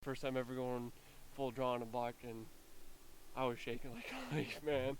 First time ever going full draw on a buck, and I was shaking like a leaf, man.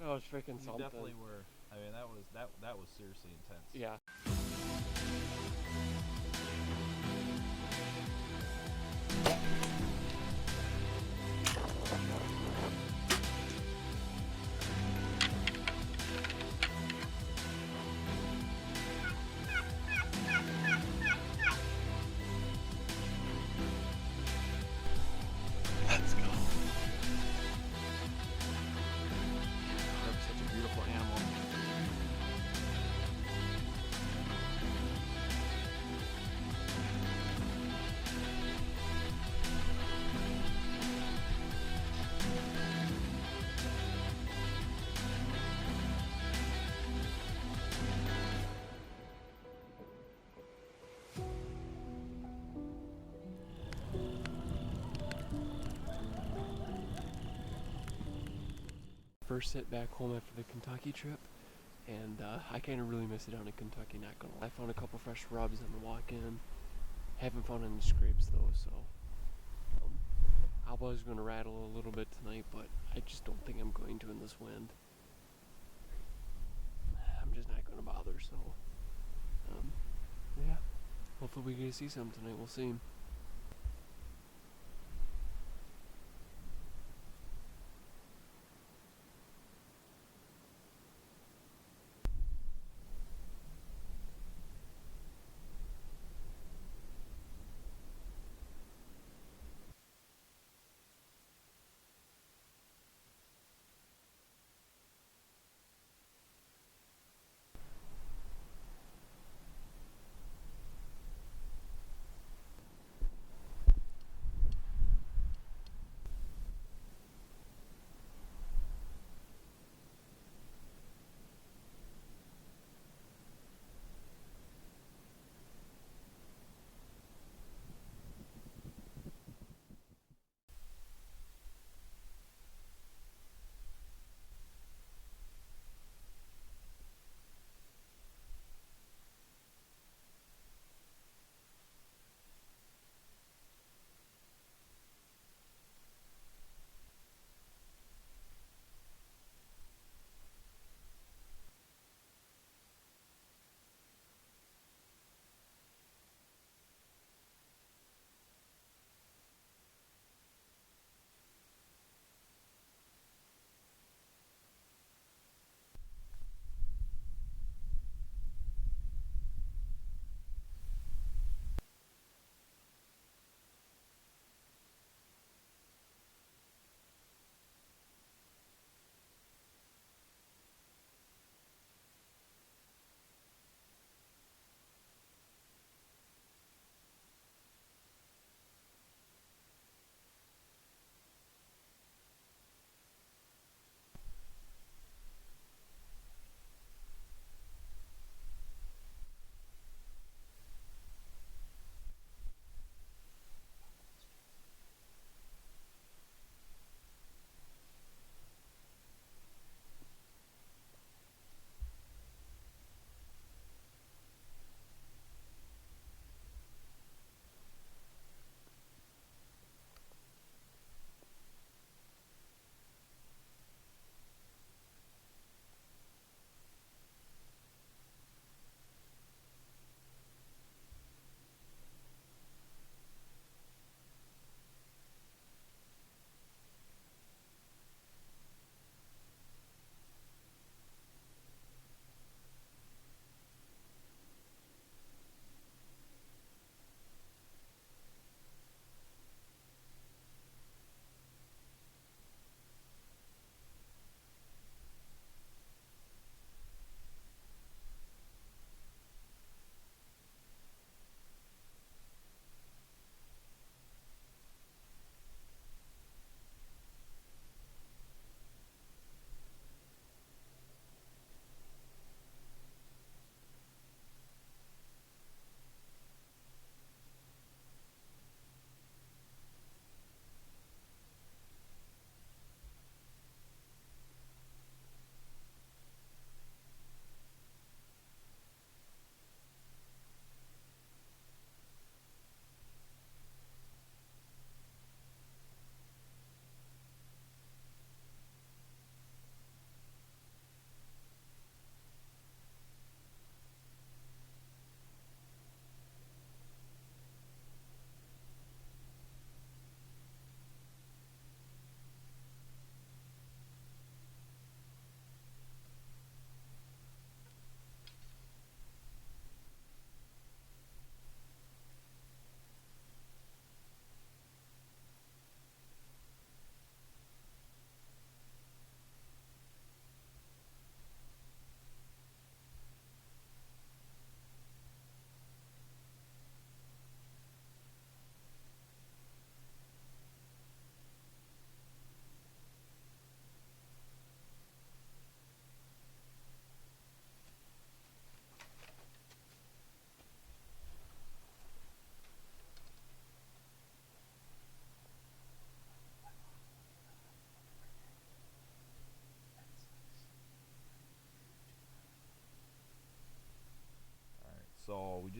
That was freaking something. You definitely were. I mean, that was seriously intense. Yeah. Let's go. That's such a beautiful animal. First sit back home after the Kentucky trip, and I kind of really miss it down in Kentucky, not gonna lie. I found a couple fresh rubs on the walk-in. Haven't found any scrapes though, so I was gonna rattle a little bit tonight, but I just don't think I'm going to in this wind. I'm just not gonna bother, so yeah. Hopefully we get to see some tonight, we'll see.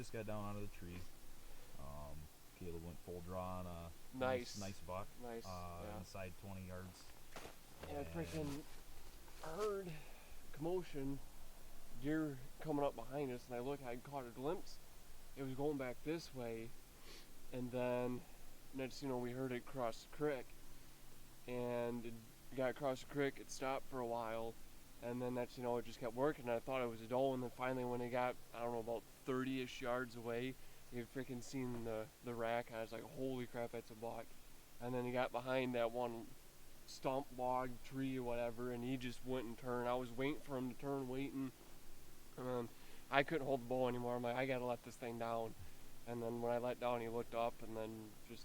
just got down out of the tree. Caleb went full draw on a Nice. nice buck. Nice. Yeah. Inside 20 yards. And I freaking heard commotion, deer coming up behind us, and I look, I caught a glimpse. It was going back this way, and then next you know we heard it cross the creek, and it got across the creek. It stopped for a while, and then next you know it just kept working. And I thought it was a doe, and then finally when it got, I don't know, about 30-ish yards away, you freaking seen the rack. I was like, holy crap, that's a buck. And then he got behind that one stump, log, tree, or whatever, and he just went and turned. I was waiting for him to turn, waiting, and I couldn't hold the bow anymore. I'm like, I gotta let this thing down. And then when I let down, he looked up and then just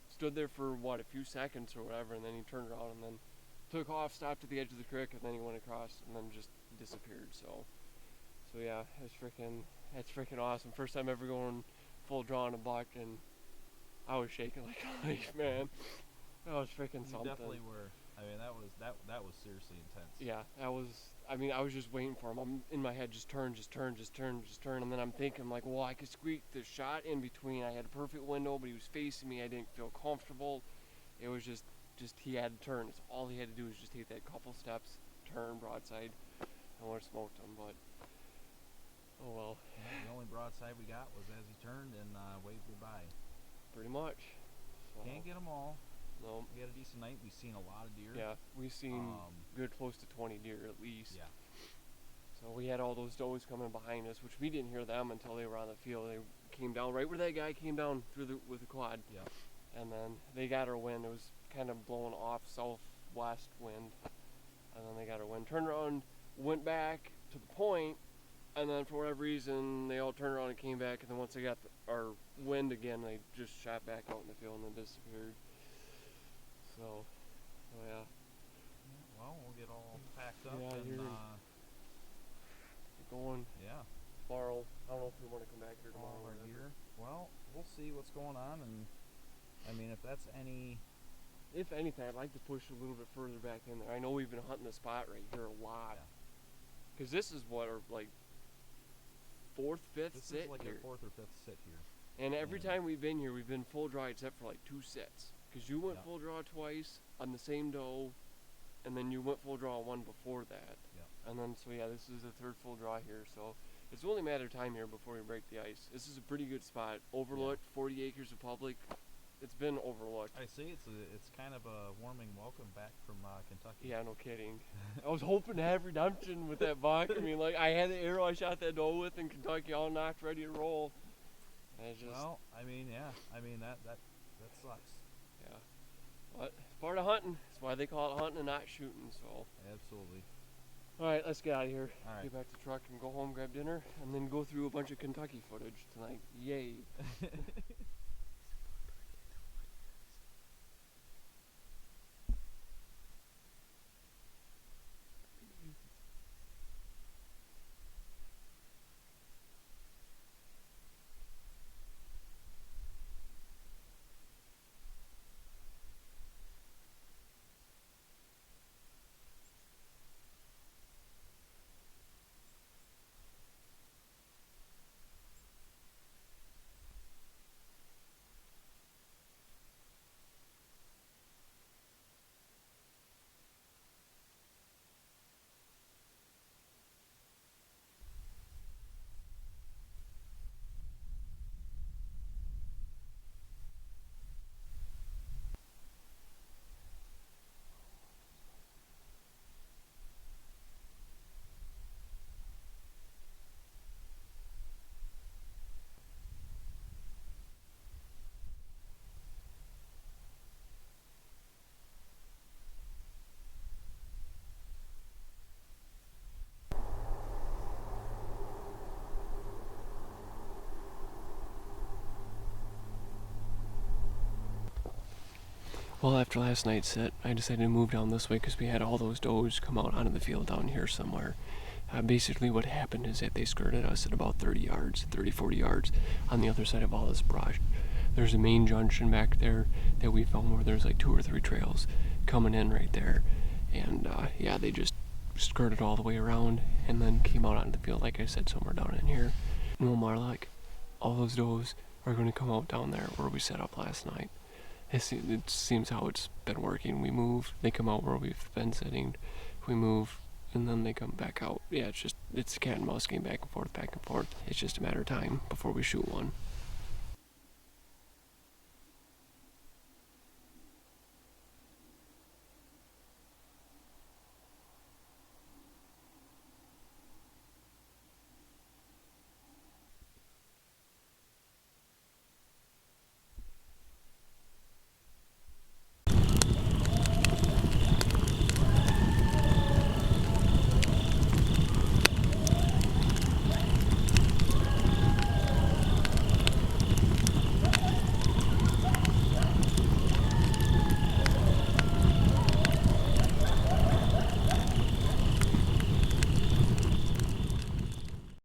stood there for what, a few seconds or whatever, and then he turned around and then took off, stopped at the edge of the creek, and then he went across and then just disappeared. So yeah, that's freaking awesome. First time ever going full draw on a buck, and I was shaking like a leaf, man. That was freaking something. You definitely were. I mean, that was seriously intense. Yeah, that was. I mean, I was just waiting for him. I'm in my head, just turn, and then I'm thinking like, well, I could squeak the shot in between. I had a perfect window, but he was facing me. I didn't feel comfortable. It was just he had to turn. It's all he had to do was just take that couple steps, turn broadside, and would have smoked him. But oh well. Yeah, the only broadside we got was as he turned and waved goodbye. Pretty much. So, Can't get them all. no. We had a decent night. We've seen a lot of deer. Yeah, we've seen good close to 20 deer at least. Yeah. So we had all those does coming behind us, which we didn't hear them until they were on the field. They came down right where that guy came down with the quad. Yeah. And then they got our wind. It was kind of blowing off southwest wind. And then they got our wind. Turned around, went back to the point, and then for whatever reason, they all turned around and came back. And then once they got our wind again, they just shot back out in the field and then disappeared. So yeah. Well, we'll get all packed up Yeah, and you're going yeah. tomorrow. I don't know if we want to come back here tomorrow. All or our whatever. gear. Well, we'll see what's going on, and I mean, if that's any. If anything, I'd like to push a little bit further back in there. I know we've been hunting the spot right here a lot. Yeah. Because this is what, our like fourth, fifth This sit is like here. our fourth or fifth sit here. And every Yeah. time we've been here, we've been full draw except for like 2 sits. Because you went Yeah. full draw twice on the same doe, and then you went full draw on one before that. Yeah. And then, so yeah, this is the third full draw here. So it's only a matter of time here before we break the ice. This is a pretty good spot. Overlooked, 40 acres of public. It's been overlooked. I see. It's kind of a warming welcome back from Kentucky. Yeah, no kidding. I was hoping to have redemption with that buck. I mean, like, I had the arrow I shot that doe with in Kentucky all knocked, ready to roll. And it's just, Well, I mean, yeah. I mean that sucks. yeah. But it's part of hunting. That's why they call it hunting and not shooting. So, Absolutely. all right, let's get out of here. All right. Get back to the truck and go home, grab dinner, and then go through a bunch of Kentucky footage tonight. Yay. Well, after last night's sit, I decided to move down this way because we had all those does come out onto the field down here somewhere. Basically what happened is that they skirted us at about 30 yards, 30, 40 yards on the other side of all this brush. There's a main junction back there that we found where there's like 2 or 3 trails coming in right there. And yeah, they just skirted all the way around and then came out onto the field, like I said, somewhere down in here. No more luck. all those does are going to come out down there where we set up last night. It seems how it's been working. We move, they come out where we've been sitting, we move, and then they come back out. Yeah, it's a cat and mouse game, back and forth, back and forth. It's just a matter of time before we shoot one.